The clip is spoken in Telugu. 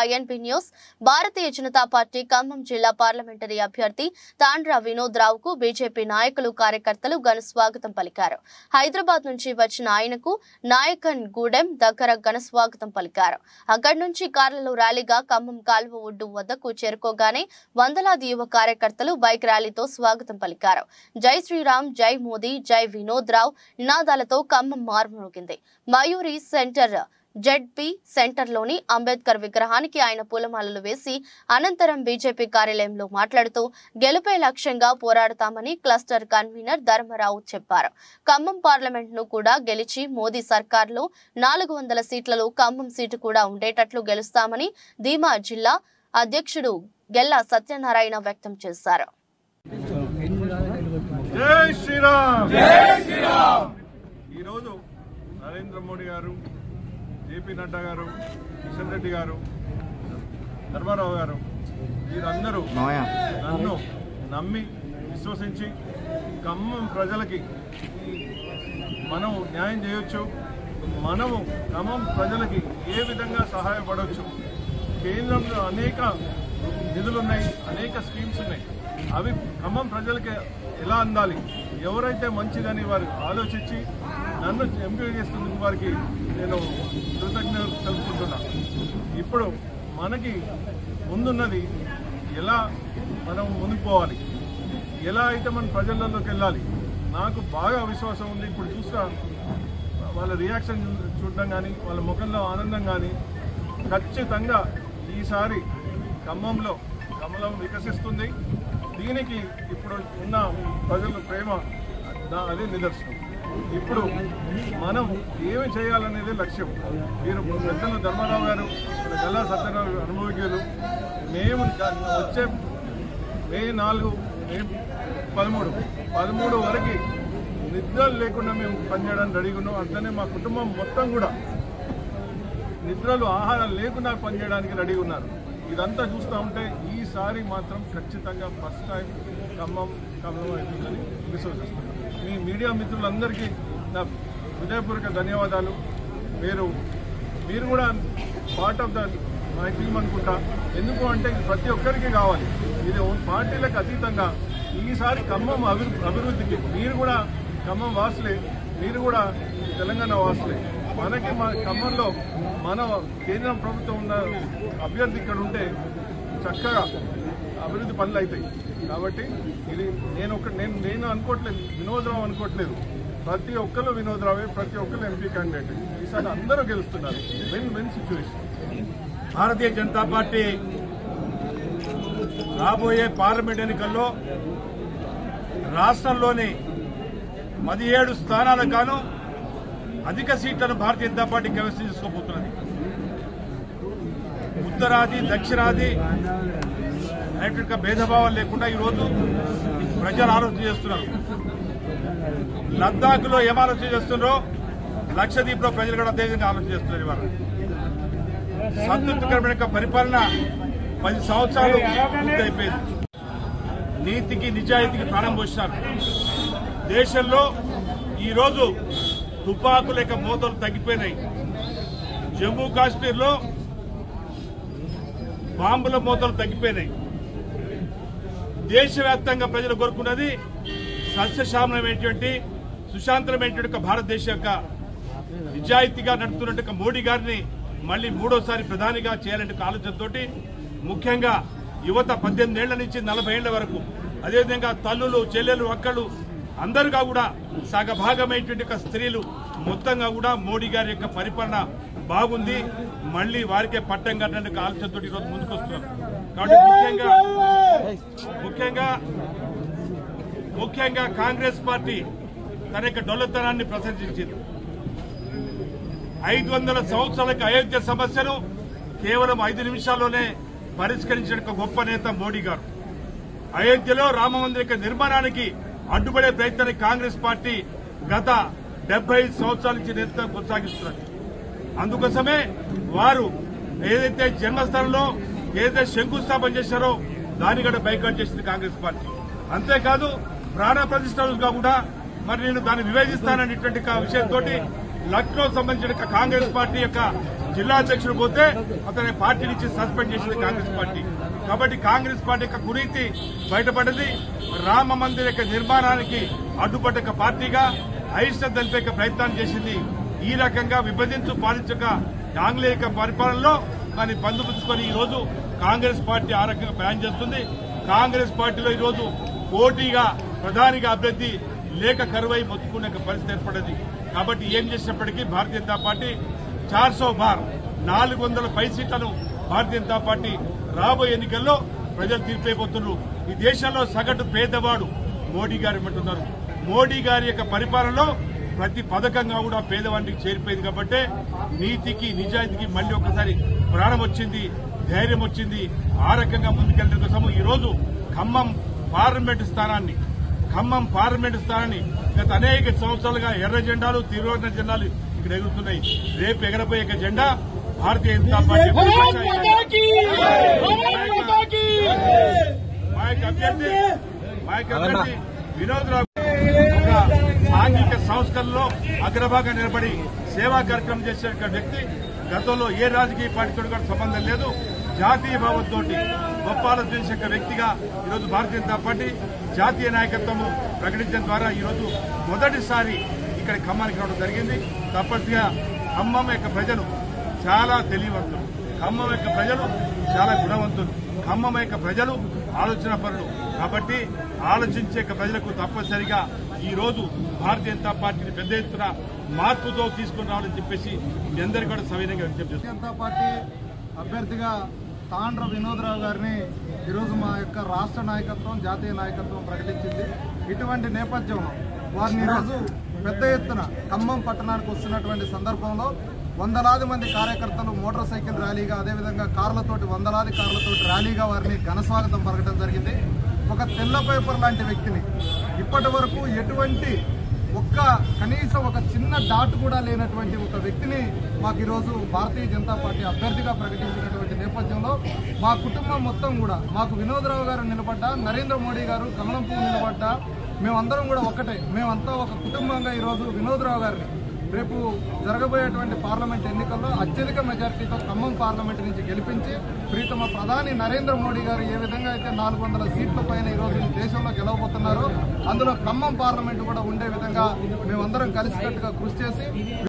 INB news. భారతీయ జనతా పార్టీ ఖమ్మం జిల్లా పార్లమెంటరీ అభ్యర్థి తాండ్ర వినోద్ రావుకు బీజేపీ నాయకులు కార్యకర్తలు ఘన స్వాగతం పలికారు. హైదరాబాద్ నుంచి వచ్చిన ఆయనకు నాయకన్ గూడెం దగ్గర ఘన స్వాగతం పలికారు. అక్కడి నుంచి కార్లలో ర్యాలీగా ఖమ్మం కాల్వ ఒడ్డు వద్దకు చేరుకోగానే వందలాది యువ కార్యకర్తలు బైక్ ర్యాలీతో స్వాగతం పలికారు. జై శ్రీరామ్, జై మోదీ, జై వినోద్ రావు నినాదాలతో ఖమ్మం మారుమోగింది. మయూరి సెంటర్ జెడ్పీ సెంటర్లోని అంబేద్కర్ విగ్రహానికి ఆయన పూలమాలలు వేసి అనంతరం బీజేపీ కార్యాలయంలో మాట్లాడుతూ గెలుపే లక్ష్యంగా పోరాడతామని క్లస్టర్ కన్వీనర్ ధర్మరావు చెప్పారు. ఖమ్మం పార్లమెంట్ను కూడా గెలిచి మోదీ సర్కార్లో 400 సీట్లలో ఖమ్మం సీటు కూడా ఉండేటట్లు గెలుస్తామని ధీమా జిల్లా అధ్యక్షుడు గెల్లా సత్యనారాయణ వ్యక్తం చేశారు. జై శ్రీరామ్, జై శ్రీరామ్. ఈరోజు నరేంద్ర మోడీ గారు, జేపీ నడ్డా గారు, కిషన్ రెడ్డి గారు, ధర్మారావు గారు వీరందరూ నన్ను నమ్మి విశ్వసించి ఖమ్మం ప్రజలకి మనం న్యాయం చేయొచ్చు, మనము ఖమ్మం ప్రజలకి ఏ విధంగా సహాయపడవచ్చు, కేంద్రంలో అనేక నిధులున్నాయి, అనేక స్కీమ్స్ ఉన్నాయి, అవి ఖమ్మం ప్రజలకి ఎలా అందాలి, ఎవరైతే మంచిదని వారు ఆలోచించి నన్ను ఎంపిక చేస్తున్నందుకు వారికి నేను కృతజ్ఞతలు తెలుపుకుంటున్నా. ఇప్పుడు మనకి ముందున్నది ఎలా మనం ముందుకు పోవాలి, ఎలా అయితే మన ప్రజలలోకి వెళ్ళాలి. నాకు బాగా విశ్వాసం ఉంది. ఇప్పుడు చూస్తా వాళ్ళ రియాక్షన్ చూడడం కానీ, వాళ్ళ ముఖంలో ఆనందం కానీ, ఖచ్చితంగా ఈసారి ఖమ్మంలో కమలం వికసిస్తుంది. దీనికి ఇప్పుడు ఉన్న ప్రజల ప్రేమ అదే నిదర్శనం. ఇప్పుడు మనం ఏమి చేయాలనేది లక్ష్యం. మీరు పెద్దలు ధర్మారావు గారు, గల్లా సత్యనారాయణ అనుభవజ్ఞులు, మేము వచ్చే మే 4, మే 13 వరకు నిద్రలు లేకుండా మేము పనిచేయడానికి రెడీగా ఉన్నాం. అట్లనే మా కుటుంబం మొత్తం కూడా నిద్రలు ఆహారాలు లేకుండా పనిచేయడానికి రెడీగా ఉన్నారు. ఇదంతా చూస్తూ ఉంటే ఈసారి మాత్రం ఖచ్చితంగా ఫస్ట్ టైం ఖమ్మం అవుతుందని విశ్వసిస్తున్నాను. మీ మీడియా మిత్రులందరికీ నా హృదయపూర్వక ధన్యవాదాలు. మీరు కూడా part of the my team అనుకుంటా. ఎందుకు అంటే ఇది ప్రతి ఒక్కరికి కావాలి. ఇది పార్టీలకు అతీతంగా ఈసారి ఖమ్మం అభివృద్ధికి మీరు కూడా ఖమ్మం వాసులే, మీరు కూడా తెలంగాణ వాసులే. మనకి మా ఖమ్మంలో మన కేంద్ర ప్రభుత్వం ఉన్న అభ్యర్థి ఇక్కడ ఉంటే చక్కగా అభివృద్ధి పనులు అవుతాయి. కాబట్టి ఇది నేను అనుకోవట్లేదు, వినోద్ రావు అనుకోవట్లేదు. ప్రతి ఒక్కరు వినోద్ రావే, ప్రతి ఒక్కరు ఎంపీ క్యాండిడేట్. ఈసారి అందరూ గెలుస్తున్నారు. Win situation. భారతీయ జనతా పార్టీ రాబోయే పార్లమెంట్ ఎన్నికల్లో రాష్ట్రంలోని 17 స్థానాలకు గాను అధిక సీట్లను భారతీయ జనతా పార్టీ కైవసం చేసుకోబోతున్నది. ఉత్తరాది, దక్షిణాది అనేటువంటి భేదభావం లేకుండా ఈరోజు ప్రజలు ఆలోచన చేస్తున్నారు. లద్దాఖ్లో ఏం ఆలోచన చేస్తున్నారో లక్షద్వీప్లో ప్రజలు కూడా అదేవిధంగా ఆలోచన చేస్తున్నారు. ఇవాళ సంతృప్తికరమైన పరిపాలన 10 సంవత్సరాలు పూర్తయిపోయింది. నీతికి, నిజాయితీకి ప్రాణం పోసినారు. దేశంలో ఈరోజు తుపాకుల యొక్క మోతలు తగ్గిపోయినాయి. జమ్మూ కాశ్మీర్లో బాంబుల మోతలు తగ్గిపోయినాయి. దేశవ్యాప్తంగా ప్రజలు కోరుకున్నది సస్యశ్యామలమైనటువంటి, సుశాంతమైనటువంటి భారతదేశం యొక్క నిజాయితీగా నడుపుతున్నట్టు మోడీ గారిని మళ్లీ 3వసారి ప్రధానిగా చేయాలంటే ఆలోచనతో ముఖ్యంగా యువత 18 ఏళ్ల నుంచి 40 ఏళ్ల వరకు, అదేవిధంగా తల్లులు, చెల్లెలు, అక్కలు అందరుగా కూడా సగభాగమైనటువంటి స్త్రీలు మొత్తంగా కూడా మోడీ గారి యొక్క పరిపాలన బాగుంది, మళ్లీ వారికే పట్టం కట్టడానికి ఆలోచనతో ఈరోజు ముందుకు వస్తున్నారు. కాబట్టి ముఖ్యంగా కాంగ్రెస్ పార్టీ తన యొక్క డొల్లతనాన్ని ప్రదర్శించింది. 500 సంవత్సరాలకు అయోధ్య సమస్యను కేవలం 5 నిమిషాల్లోనే పరిష్కరించిన గొప్ప నేత మోడీ గారు. అయోధ్యలో రామ మందిర నిర్మాణానికి అడ్డుపడే ప్రయత్నాన్ని కాంగ్రెస్ పార్టీ గత 75 సంవత్సరాల నుంచి నేతృత్వం కొనసాగిస్తున్నారు. అందుకోసమే వారు ఏదైతే జన్మస్థలంలో ఏదైతే శంకుస్థాపన చేశారో దాన్ని కూడా బైకాట్ చేసింది కాంగ్రెస్ పార్టీ. అంతేకాదు ప్రాణ ప్రతిష్టలుగా కూడా మరి నేను దాన్ని వివేచిస్తాననేటువంటి విషయంతో లక్నో సంబంధించిన కాంగ్రెస్ పార్టీ యొక్క జిల్లా అధ్యక్షుడు పోతే అతని పార్టీ నుంచి సస్పెండ్ చేసింది కాంగ్రెస్ పార్టీ. కాబట్టి కాంగ్రెస్ పార్టీ యొక్క కురీతి బయటపడింది. రామ మందిర యొక్క నిర్మాణానికి అడ్డుపడ్డ పార్టీగా అయిష్టం తెలిపే ప్రయత్నాన్ని చేసింది. ఈ రకంగా విభజించు పాలించక ఆంగ్లేయ పరిపాలనలో దాన్ని బంధుపుచ్చుకొని ఈ రోజు కాంగ్రెస్ పార్టీ ఆ రకంగా ప్లాన్ చేస్తుంది. కాంగ్రెస్ పార్టీలో ఈ రోజు పోటీగా ప్రధానిగా అభ్యర్థి లేక కరువై మొత్తుకునే పరిస్థితి ఏర్పడింది. కాబట్టి ఏం చేసినప్పటికీ భారతీయ జనతా పార్టీ 400 బార్ 400 పై సీట్లను భారతీయ జనతా పార్టీ రాబోయే ఎన్నికల్లో ప్రజలు తీర్పైపోతున్నారు. ఈ దేశంలో సగటు పేదవాడు మోడీ గారు ఇవ్వమంటున్నారు. మోడీ గారి యొక్క పరిపాలనలో ప్రతి పథకంగా కూడా పేదవాడికి చేరిపోయింది. కాబట్టి నీతికి నిజాయితీకి మళ్లీ ఒకసారి ప్రాణం వచ్చింది, ధైర్యం వచ్చింది. ఆ రకంగా ముందుకెళ్లడం కోసం ఈ రోజు ఖమ్మం పార్లమెంటు స్థానాన్ని గత అనేక సంవత్సరాలుగా ఎర్ర జెండాలు తీవ్రమైన జెండాలు ఇక్కడ ఎగురుతున్నాయి. రేపు ఎగరబోయే జెండా భారతీయ జనతా పార్టీ. మా యొక్క అభ్యర్థి వినోద్ రావు ఒక సాంఘిక సంస్కరణలో అగ్రభాగం నిలబడి సేవా కార్యక్రమం చేసే వ్యక్తి. గతంలో ఏ రాజకీయ పార్టీతో కూడా సంబంధం లేదు. జాతీయ భావంతో గొప్ప ఆలోచన చేసే వ్యక్తిగా ఈరోజు భారతీయ జనతా పార్టీ జాతీయ నాయకత్వం ప్రకటించడం ద్వారా ఈరోజు మొదటిసారి ఇక్కడ ఖమ్మానికి రావడం జరిగింది. తప్పనిసరిగా ఖమ్మం యొక్క ప్రజలు చాలా తెలివివంతులు, ఖమ్మం యొక్క ప్రజలు చాలా గుణవంతులు, ఖమ్మం యొక్క ప్రజలు ఆలోచన పరులు. కాబట్టి ఆలోచించే ప్రజలకు తప్పనిసరిగా ఈ రోజు భారతీయ జనతా పార్టీని పెద్ద ఎత్తున మార్పుతో తీసుకుని రావాలని చెప్పేసి మీ అందరికీ కూడా సవినయంగా విజ్ఞప్తి చేస్తున్నాను. జనతా పార్టీ అభ్యర్థిగా తాండ్ర వినోద్ రావు గారిని ఈరోజు మా యొక్క రాష్ట్ర నాయకత్వం, జాతీయ నాయకత్వం ప్రకటించింది. ఇటువంటి నేపథ్యంలో వారిని ఈరోజు పెద్ద ఎత్తున ఖమ్మం పట్టణానికి వస్తున్నటువంటి సందర్భంలో వందలాది మంది కార్యకర్తలు మోటార్ సైకిల్ ర్యాలీగా, అదేవిధంగా వందలాది కార్లతోటి ర్యాలీగా వారిని ఘనస్వాగతం పలకడం జరిగింది. ఒక తెల్ల పేపర్ లాంటి వ్యక్తిని ఇప్పటి వరకు ఎటువంటి కనీసం ఒక చిన్న డాట్ కూడా లేనటువంటి ఒక వ్యక్తిని మాకు ఈరోజు భారతీయ జనతా పార్టీ అభ్యర్థిగా ప్రకటించినటువంటి నేపథ్యంలో మా కుటుంబం మొత్తం కూడా, మాకు వినోదరావు గారు నిలబడ్డా, నరేంద్ర మోడీ గారు కమలం పువ్వు నిలబడ్డా, మేమందరం కూడా ఒకటే. మేమంతా ఒక కుటుంబంగా ఈరోజు వినోదరావు గారిని రేపు జరగబోయేటువంటి పార్లమెంట్ ఎన్నికల్లో అత్యధిక మెజారిటీతో ఖమ్మం పార్లమెంట్ నుంచి గెలిపించి ప్రీతమ ప్రధాని నరేంద్ర మోడీ గారు ఏ విధంగా అయితే 400 సీట్ల పైన ఈరోజు ఈ దేశంలో గెలవబోతున్నారో అందులో ఖమ్మం పార్లమెంట్ కూడా ఉండే విధంగా మేమందరం కలిసికట్టుగా కృషి చేసి